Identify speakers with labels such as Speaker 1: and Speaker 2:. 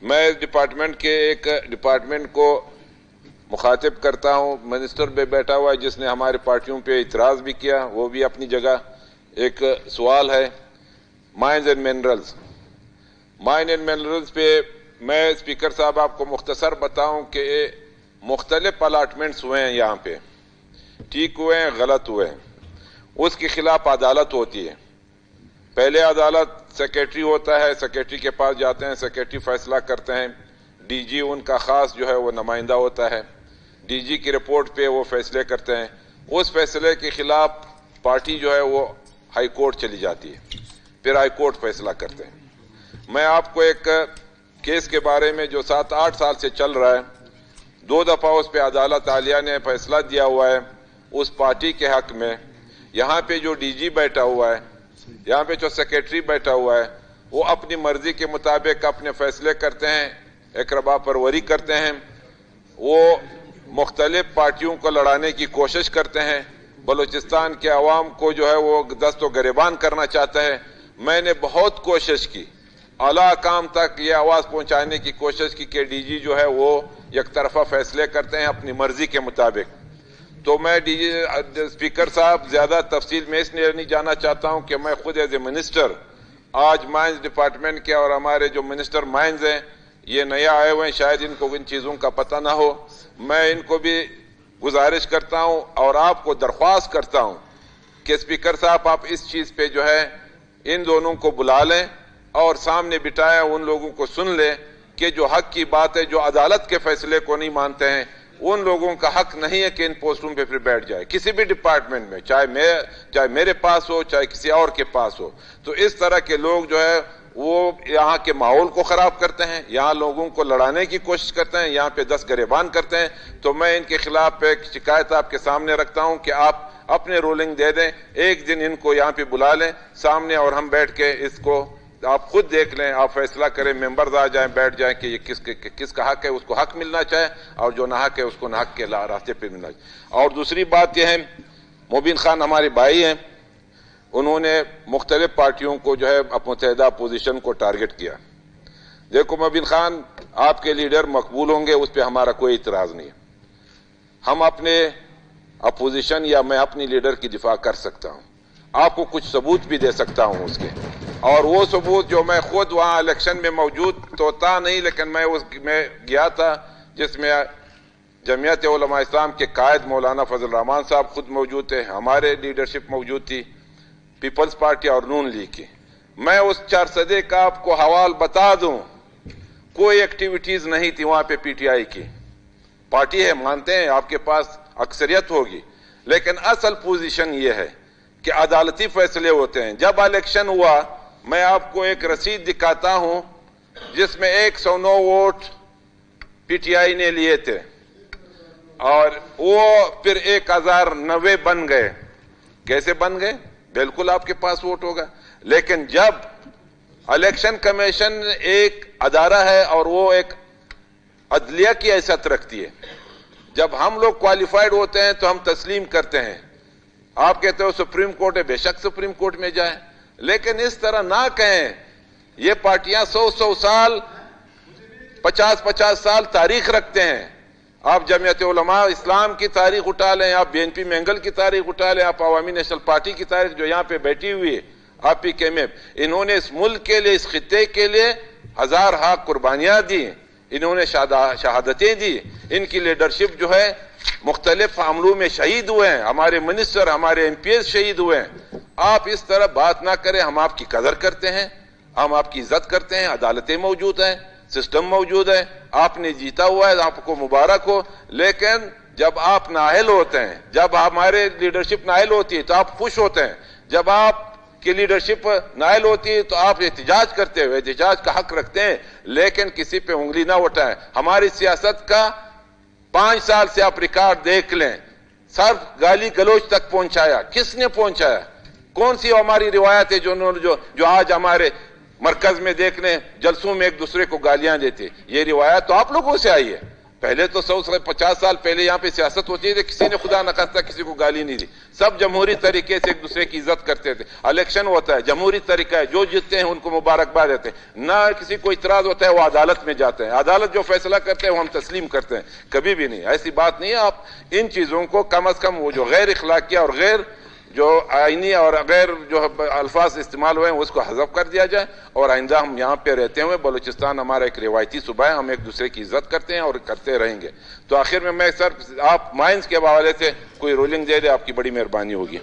Speaker 1: میں اس ڈپارٹمنٹ کے ایک ڈپارٹمنٹ کو مخاطب کرتا ہوں. منسٹر بھی بیٹھا ہوا ہے جس نے ہماری پارٹیوں پہ اعتراض بھی کیا, وہ بھی اپنی جگہ. ایک سوال ہے mines and minerals. Mine and minerals پہ میں اسپیکر صاحب آپ کو مختصر بتاؤں کہ مختلف الاٹمنٹس ہوئے ہیں یہاں پہ, ٹھیک ہوئے ہیں, غلط ہوئے ہیں. اس کے خلاف عدالت ہوتی ہے. پہلے عدالت سیکریٹری ہوتا ہے, سیکریٹری کے پاس جاتے ہیں, سیکریٹری فیصلہ کرتے ہیں. ڈی جی ان کا خاص جو ہے وہ نمائندہ ہوتا ہے. ڈی جی کی رپورٹ پہ وہ فیصلے کرتے ہیں. اس فیصلے کے خلاف پارٹی جو ہے وہ ہائی کورٹ چلی جاتی ہے, پھر ہائی کورٹ فیصلہ کرتے ہیں. میں آپ کو ایک کیس کے بارے میں جو 7-8 سال سے چل رہا ہے, 2 دفعہ اس پہ عدالت عالیہ نے فیصلہ دیا ہوا ہے اس پارٹی کے حق میں. یہاں پہ جو ڈی جی بیٹھا ہوا ہے, یہاں پہ جو سیکریٹری بیٹھا ہوا ہے, وہ اپنی مرضی کے مطابق اپنے فیصلے کرتے ہیں, اقربا پروری کرتے ہیں. وہ مختلف پارٹیوں کو لڑانے کی کوشش کرتے ہیں. بلوچستان کے عوام کو جو ہے وہ دست و گریبان کرنا چاہتا ہے. میں نے بہت کوشش کی, اعلیٰ حکام تک یہ آواز پہنچانے کی کوشش کی کہ ڈی جی جو ہے وہ یک طرفہ فیصلے کرتے ہیں اپنی مرضی کے مطابق. تو میں ڈی جی اسپیکر صاحب زیادہ تفصیل میں اس لیے نہیں جانا چاہتا ہوں کہ میں خود ایز اے منسٹر آج مائنز ڈپارٹمنٹ کے, اور ہمارے جو منسٹر مائنز ہیں یہ نیا آئے ہوئے ہیں, شاید ان کو ان چیزوں کا پتہ نہ ہو. میں ان کو بھی گزارش کرتا ہوں اور آپ کو درخواست کرتا ہوں کہ اسپیکر صاحب آپ اس چیز پہ جو ہے ان دونوں کو بلا لیں اور سامنے بٹھائیں, ان لوگوں کو سن لیں کہ جو حق کی بات ہے, جو عدالت کے فیصلے کو نہیں مانتے ہیں, ان لوگوں کا حق نہیں ہے کہ ان پوسٹوں پہ پھر بیٹھ جائے کسی بھی ڈپارٹمنٹ میں, چاہے میرے پاس ہو چاہے کسی اور کے پاس ہو. تو اس طرح کے لوگ جو ہے وہ یہاں کے ماحول کو خراب کرتے ہیں, یہاں لوگوں کو لڑانے کی کوشش کرتے ہیں, یہاں پہ دست گریبان کرتے ہیں. تو میں ان کے خلاف ایک شکایت آپ کے سامنے رکھتا ہوں کہ آپ اپنے رولنگ دے دیں, ایک دن ان کو یہاں پہ بلا لیں سامنے اور ہم بیٹھ کے اس کو آپ خود دیکھ لیں, آپ فیصلہ کریں, ممبرز آ جائیں, بیٹھ جائیں کہ یہ کس کا حق ہے, اس کو حق ملنا چاہے, اور جو ناحق ہے اس کو ناحق کے راستے پہ ملنا چاہے. اور دوسری بات یہ ہے, مبین خان ہمارے بھائی ہیں, انہوں نے مختلف پارٹیوں کو جو ہے متحدہ اپوزیشن کو ٹارگٹ کیا. دیکھو مبین خان, آپ کے لیڈر مقبول ہوں گے, اس پہ ہمارا کوئی اعتراض نہیں ہے. ہم اپنے اپوزیشن یا میں اپنی لیڈر کی دفاع کر سکتا ہوں, آپ کو کچھ ثبوت بھی دے سکتا ہوں اس کے. اور وہ ثبوت جو میں خود وہاں الیکشن میں موجود تو تھا نہیں, لیکن میں گیا تھا جس میں جمعیت علماء اسلام کے قائد مولانا فضل الرحمان صاحب خود موجود تھے, ہمارے لیڈرشپ موجود تھی, پیپلز پارٹی اور نون لیگ کی. میں اس 4 صدے کا آپ کو حوال بتا دوں, کوئی ایکٹیویٹیز نہیں تھی وہاں پہ پی ٹی آئی کی. پارٹی ہے, مانتے ہیں آپ کے پاس اکثریت ہوگی, لیکن اصل پوزیشن یہ ہے کہ عدالتی فیصلے ہوتے ہیں. جب الیکشن ہوا, میں آپ کو ایک رسید دکھاتا ہوں جس میں 109 ووٹ پی ٹی آئی نے لیے تھے, اور وہ پھر 1090 بن گئے. کیسے بن گئے؟ بالکل آپ کے پاس ووٹ ہوگا. لیکن جب الیکشن کمیشن ایک ادارہ ہے اور وہ ایک عدلیہ کی حیثیت رکھتی ہے, جب ہم لوگ کوالیفائڈ ہوتے ہیں تو ہم تسلیم کرتے ہیں. آپ کہتے ہو سپریم کورٹ ہے, بے شک سپریم کورٹ میں جائیں, لیکن اس طرح نہ کہیں. یہ پارٹیاں 100 سال 50 سال تاریخ رکھتے ہیں. آپ جمعیت علماء اسلام کی تاریخ اٹھا لیں, آپ بی این پی مینگل کی تاریخ اٹھا لیں, آپ عوامی نیشنل پارٹی کی تاریخ جو یہاں پہ بیٹھی ہوئی ہے, آپ پی کے میں, انہوں نے اس ملک کے لیے, اس خطے کے لیے ہزارہا قربانیاں دی, انہوں نے شہادتیں دی. ان کی لیڈرشپ جو ہے مختلف حملوں میں شہید ہوئے ہیں, ہمارے منسٹر, ہمارے ایم پی ایس شہید ہوئے ہیں. آپ اس طرح بات نہ کریں. ہم آپ کی قدر کرتے ہیں, ہم آپ کی عزت کرتے ہیں, عدالتیں موجود ہیں, سسٹم موجود ہے, آپ نے جیتا ہوا ہے, آپ کو مبارک ہو. لیکن جب آپ نااہل ہوتے ہیں, جب ہمارے لیڈرشپ نااہل ہوتی ہے تو آپ خوش ہوتے ہیں, جب آپ کی لیڈرشپ نااہل ہوتی ہے تو آپ احتجاج کرتے ہوئے احتجاج کا حق رکھتے ہیں, لیکن کسی پہ انگلی نہ اٹھائیں. ہماری سیاست کا 5 سال سے آپ ریکارڈ دیکھ لیں, صرف گالی گلوچ تک پہنچایا. کس نے پہنچایا؟ کون سی ہماری روایت ہے جو آج ہمارے مرکز میں دیکھ لیں, جلسوں میں ایک دوسرے کو گالیاں دیتے؟ یہ روایت تو آپ لوگوں سے آئی ہے. پہلے تو 150 سال پہلے یہاں پہ سیاست ہوتی تھی، کسی نے خدا نخواستہ کسی کو گالی نہیں دی، سب جمہوری طریقے سے ایک دوسرے کی عزت کرتے تھے. الیکشن ہوتا ہے جمہوری طریقہ ہے، جو جیتتے ہیں ان کو مبارکباد دیتے ہیں، نہ کسی کو اعتراض ہوتا ہے وہ عدالت میں جاتے ہیں، عدالت جو فیصلہ کرتے ہیں وہ ہم تسلیم کرتے ہیں، کبھی بھی نہیں. ایسی بات نہیں ہے. آپ ان چیزوں کو کم از کم وہ جو غیر اخلاقیہ اور غیر جو آئینی اور غیر جو الفاظ استعمال ہوئے ہیں اس کو حذف کر دیا جائے، اور آئندہ ہم یہاں پہ رہتے ہوئے بلوچستان ہمارا ایک روایتی صوبہ ہے، ہم ایک دوسرے کی عزت کرتے ہیں اور کرتے رہیں گے. تو آخر میں سر آپ مائنز کے حوالے سے کوئی رولنگ دے دیں، آپ کی بڑی مہربانی ہوگی.